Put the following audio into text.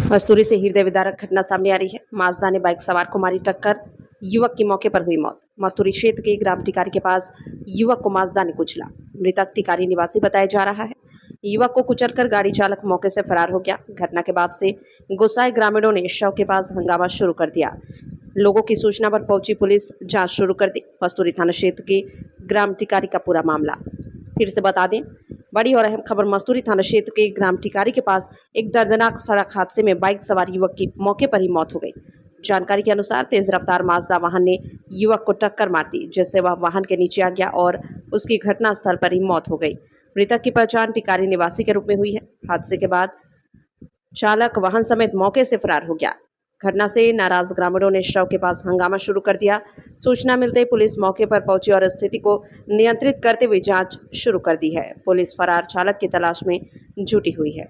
मस्तूरी से हृदय विदारक घटना सामने आ रही है। माजदा ने बाइक सवार को मारी टक्कर, युवक की मौके पर हुई मौत। मस्तूरी क्षेत्र के ग्राम टिकारी के पास युवक को माजदा ने कुचला। मृतक टिकारी निवासी बताया जा रहा है। युवक को कुचलकर गाड़ी चालक मौके से फरार हो गया। घटना के बाद से गुस्साए ग्रामीणों ने शव के पास हंगामा शुरू कर दिया। लोगों की सूचना पर पहुंची पुलिस जांच शुरू कर दी। मस्तूरी थाना क्षेत्र के ग्राम टिकारी का पूरा मामला फिर से बता दें। बड़ी और अहम खबर, मस्तूरी थाना क्षेत्र के ग्राम टिकारी के पास एक दर्दनाक सड़क हादसे में बाइक सवार युवक की मौके पर ही मौत हो गई। जानकारी के अनुसार तेज रफ्तार माजदा वाहन ने युवक को टक्कर मार दी, जिससे वह वाहन के नीचे आ गया और उसकी घटनास्थल पर ही मौत हो गई। मृतक की पहचान टिकारी निवासी के रूप में हुई है। हादसे के बाद चालक वाहन समेत मौके से फरार हो गया। घटना से नाराज ग्रामीणों ने शव के पास हंगामा शुरू कर दिया। सूचना मिलते ही पुलिस मौके पर पहुंची और स्थिति को नियंत्रित करते हुए जांच शुरू कर दी है। पुलिस फरार चालक की तलाश में जुटी हुई है।